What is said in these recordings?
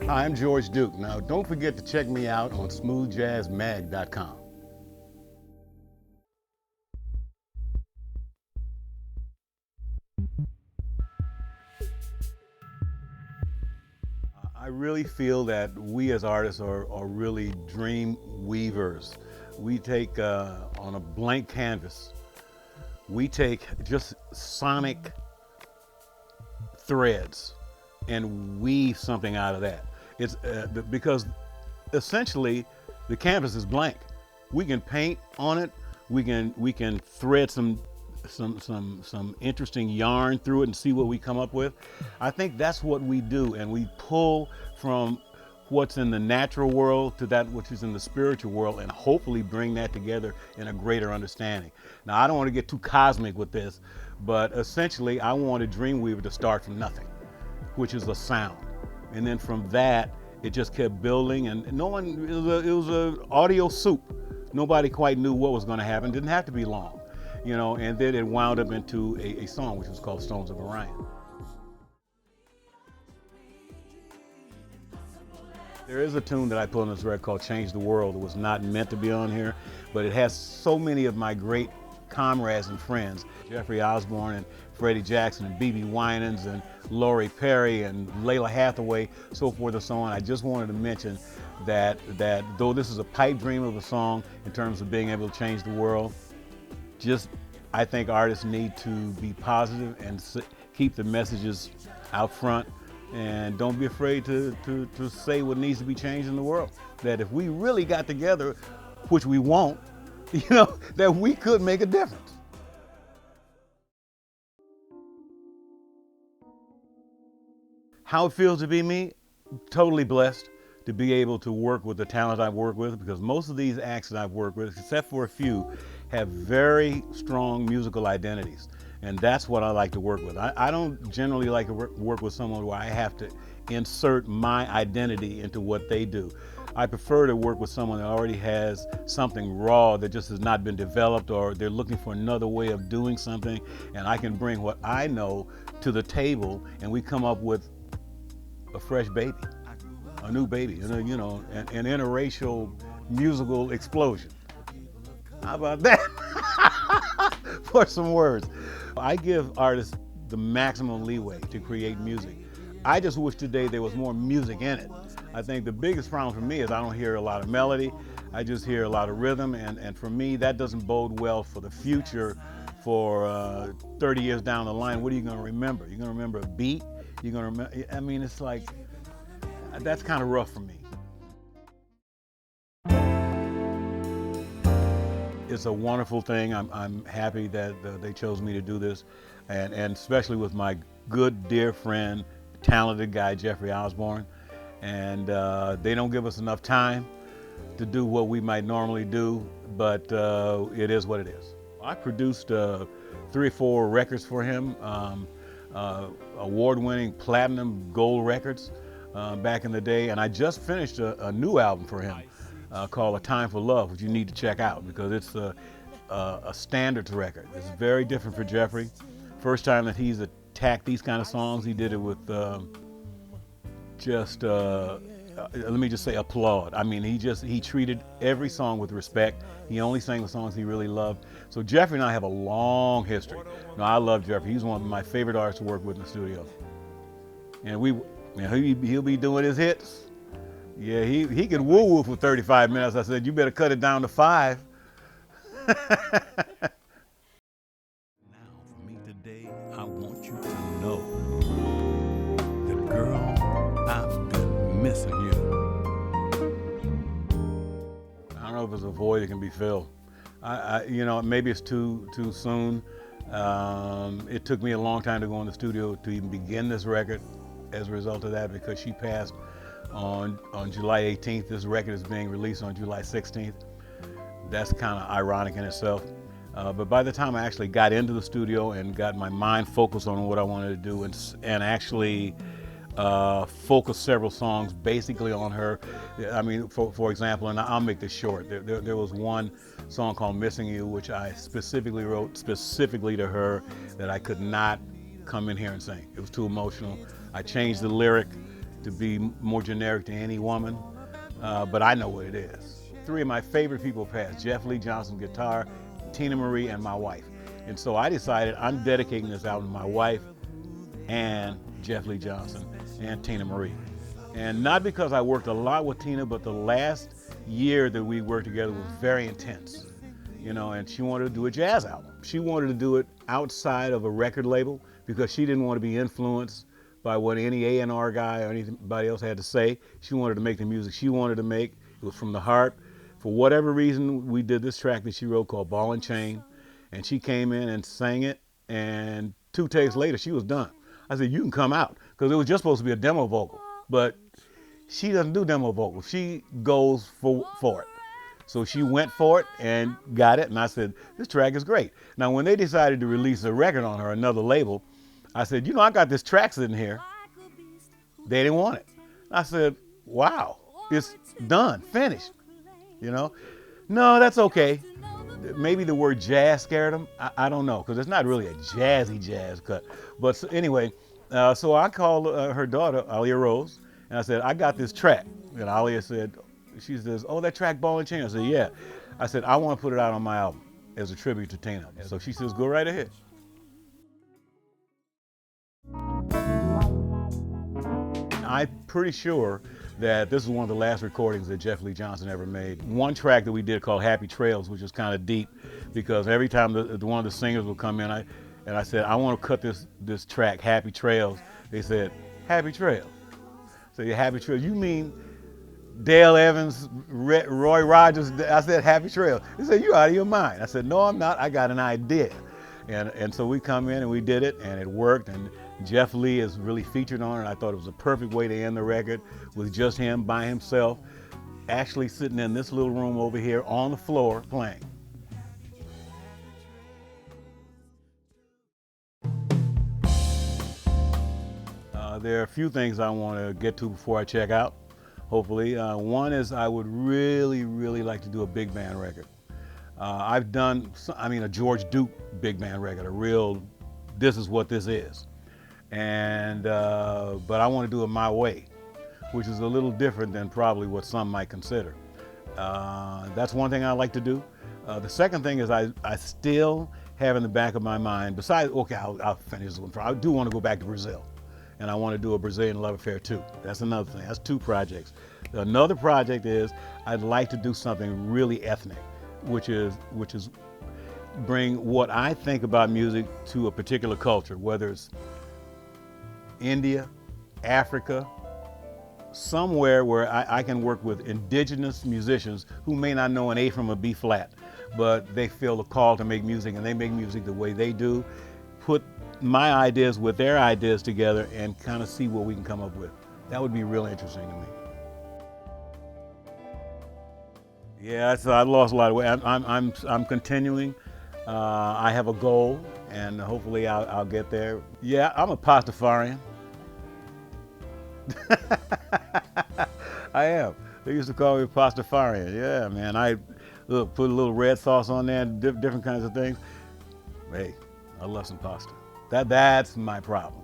Hi, I'm George Duke. Now, don't forget to check me out on smoothjazzmag.com. I really feel that we as artists are really dream weavers. We take on a blank canvas, we take just sonic threads and weave something out of that. It's because essentially the canvas is blank. We can paint on it. We can thread some interesting yarn through it and see what we come up with. I think that's what we do, and we pull from what's in the natural world to that which is in the spiritual world, and hopefully bring that together in a greater understanding. Now, I don't want to get too cosmic with this, but essentially, I want a Dreamweaver to start from nothing, which is a sound, and then from that, it just kept building, and no one. It was a audio soup. Nobody quite knew what was going to happen. It didn't have to be long, And then it wound up into a song which was called Stones of Orion. There is a tune that I put on this record called Change the World. It was not meant to be on here, but it has so many of my great comrades and friends, Jeffrey Osborne and Freddie Jackson and B.B. Winans and Laurie Perry and Layla Hathaway, so forth and so on. I just wanted to mention that though this is a pipe dream of a song in terms of being able to change the world, I think artists need to be positive and keep the messages out front, and don't be afraid to say what needs to be changed in the world. That if we really got together, which we won't, that we could make a difference. How it feels to be me? Totally blessed to be able to work with the talent I've worked with, because most of these acts that I've worked with, except for a few, have very strong musical identities. And that's what I like to work with. I don't generally like to work with someone where I have to insert my identity into what they do. I prefer to work with someone that already has something raw that just has not been developed, or they're looking for another way of doing something, and I can bring what I know to the table, and we come up with a fresh baby, a new baby, and an interracial musical explosion. How about that? For some words. I give artists the maximum leeway to create music. I just wish today there was more music in it. I think the biggest problem for me is I don't hear a lot of melody. I just hear a lot of rhythm, and for me, that doesn't bode well for the future. For 30 years down the line, what are you going to remember? You're going to remember a beat? You're going to remember, I mean, it's like, that's kind of rough for me. It's a wonderful thing. I'm happy that they chose me to do this, and especially with my good, dear friend, talented guy, Jeffrey Osborne. And they don't give us enough time to do what we might normally do, but it is what it is. I produced 3 or 4 records for him, award-winning platinum gold records back in the day, and I just finished a new album for him called A Time for Love, which you need to check out because it's a standards record. It's very different for Jeffrey. First time that he's attacked these kind of songs, he did it with let me just say applaud. I mean, he treated every song with respect. He only sang the songs he really loved. So Jeffrey and I have a long history. No, I love Jeffrey. He's one of my favorite artists to work with in the studio. And he'll be doing his hits. Yeah, he can woo-woo for 35 minutes. I said, you better cut it down to 5. Now, for me today, I want you to know that, girl, I've been missing you. I don't know if it's a void that can be filled. Maybe it's too soon. It took me a long time to go in the studio to even begin this record as a result of that, because she passed on July 18th. This record is being released on July 16th. That's kind of ironic in itself. But by the time I actually got into the studio and got my mind focused on what I wanted to do, and actually focus several songs basically on her. I mean, for example, and I'll make this short, there was one song called Missing You, which I specifically wrote specifically to her, that I could not come in here and sing. It was too emotional. I changed the lyric to be more generic to any woman, but I know what it is. Three of my favorite people passed: Jeff Lee Johnson, guitar, Tina Marie, and my wife. And so I decided I'm dedicating this album to my wife and Jeff Lee Johnson and Tina Marie. And not because I worked a lot with Tina, but the last year that we worked together was very intense. You know, and she wanted to do a jazz album. She wanted to do it outside of a record label because she didn't want to be influenced by what any A&R guy or anybody else had to say. She wanted to make the music she wanted to make. It was from the heart. For whatever reason, we did this track that she wrote called Ball and Chain, and she came in and sang it, and 2 takes later, she was done. I said, you can come out, because it was just supposed to be a demo vocal, but she doesn't do demo vocals. She goes for it. So she went for it and got it, and I said, this track is great. Now, when they decided to release a record on her, another label, I said, you know, I got this track sitting here. They didn't want it. I said, wow, it's done, finished, you know? No, that's okay. Maybe the word jazz scared them. I don't know, because it's not really a jazzy jazz cut. But so anyway, so I called her daughter, Alia Rose, and I said, I got this track. And Alia said, she says, oh, that track Ball and Chain? I said, yeah. I said, I want to put it out on my album as a tribute to Tina. So she says, go right ahead. I'm pretty sure that this is one of the last recordings that Jeff Lee Johnson ever made. One track that we did called Happy Trails, which is kind of deep, because every time one of the singers would come in, I said, I want to cut this track, Happy Trails. They said, Happy Trails. So yeah, Happy Trails, you mean Dale Evans, Roy Rogers? I said, Happy Trails. They said, you out of your mind. I said, no, I'm not. I got an idea. And so we come in and we did it, and it worked. And Jeff Lee is really featured on it. I thought it was a perfect way to end the record with just him by himself, actually sitting in this little room over here on the floor playing. There are a few things I want to get to before I check out, hopefully. One is I would really, really like to do a big band record. I've done, a George Duke big band record, a real, this is what this is. And, but I want to do it my way, which is a little different than probably what some might consider. That's one thing I like to do. The second thing is I still have in the back of my mind, besides, okay, I'll finish this one. I do want to go back to Brazil, and I want to do a Brazilian Love Affair too. That's another thing. That's 2 projects. Another project is I'd like to do something really ethnic, which is bring what I think about music to a particular culture, whether it's India, Africa, somewhere where I can work with indigenous musicians who may not know an A from a B flat, but they feel the call to make music, and they make music the way they do. Put my ideas with their ideas together and kind of see what we can come up with. That would be real interesting to me. Yeah, so I lost a lot of weight. I'm continuing. I have a goal, and hopefully I'll get there. Yeah, I'm a Pastafarian. I am. They used to call me Pastafarian. Yeah, man. I put a little red sauce on there, and different kinds of things. Hey, I love some pasta. That's my problem.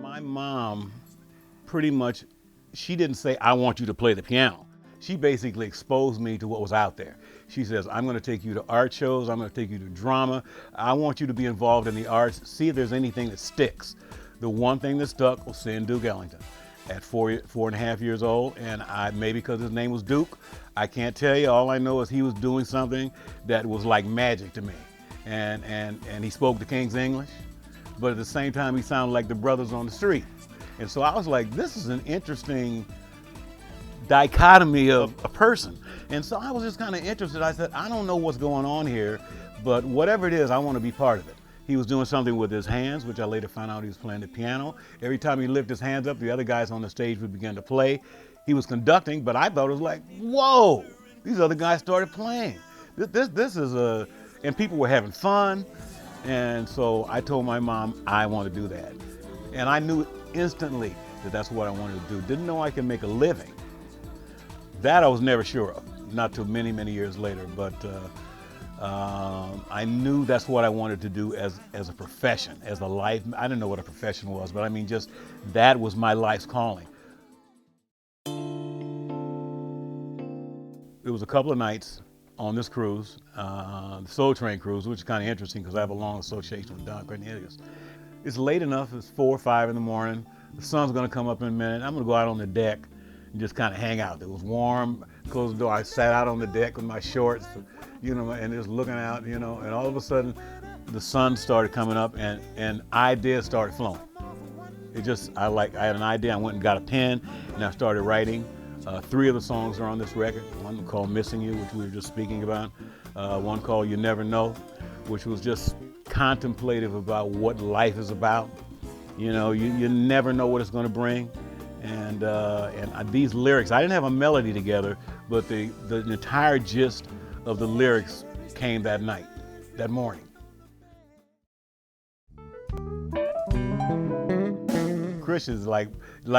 My mom, pretty much, she didn't say, I want you to play the piano. She basically exposed me to what was out there. She says, I'm going to take you to art shows. I'm going to take you to drama. I want you to be involved in the arts. See if there's anything that sticks. The one thing that stuck was seeing Duke Ellington at 4.5 years old. And maybe because his name was Duke, I can't tell you. All I know is he was doing something that was like magic to me. And he spoke the King's English, but at the same time, he sounded like the brothers on the street. And so I was like, this is an interesting dichotomy of a person. And so I was just kind of interested. I said, I don't know what's going on here, but whatever it is, I want to be part of it. He was doing something with his hands, which I later found out he was playing the piano. Every time he lifted his hands up, the other guys on the stage would begin to play. He was conducting, but I thought it was like, whoa, these other guys started playing. This is and people were having fun. And so I told my mom, I want to do that. And I knew instantly that that's what I wanted to do. Didn't know I could make a living. That I was never sure of, not till many, many years later. But I knew that's what I wanted to do as a profession, as a life. I didn't know what a profession was, but I mean, just that was my life's calling. It was a couple of nights on this cruise, the Soul Train cruise, which is kind of interesting because I have a long association with Don Cornelius. It's late enough, it's 4 or 5 in the morning. The sun's gonna come up in a minute. I'm gonna go out on the deck and just kind of hang out. It was warm, closed the door. I sat out on the deck with my shorts, you know, and just looking out, you know, and all of a sudden the sun started coming up and ideas started flowing. It just, I had an idea. I went and got a pen and I started writing. 3 of the songs are on this record. One called Missing You, which we were just speaking about. One called You Never Know, which was just contemplative about what life is about. You know, you never know what it's going to bring. And these lyrics, I didn't have a melody together, but the entire gist of the lyrics came that night, that morning. Christian's like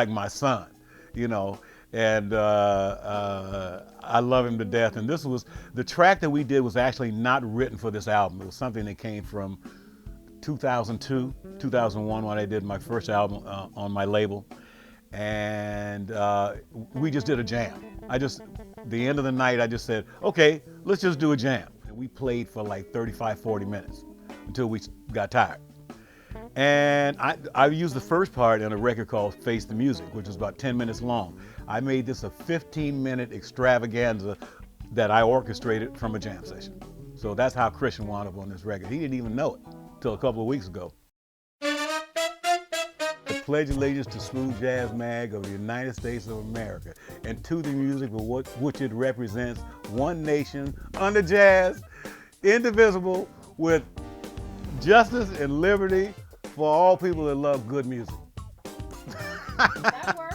my son, you know, and I love him to death. And this was, the track that we did was actually not written for this album. It was something that came from 2002, 2001 when I did my first album on my label. And we just did a jam. The end of the night, I just said, okay, let's just do a jam. And we played for like 35, 40 minutes until we got tired. And I used the first part in a record called Face the Music, which was about 10 minutes long. I made this a 15-minute extravaganza that I orchestrated from a jam session. So that's how Christian wound up on this record. He didn't even know it until a couple of weeks ago. I pledge allegiance to Smooth Jazz Mag of the United States of America and to the music for which it represents, one nation, under jazz, indivisible, with justice and liberty for all people that love good music. That works.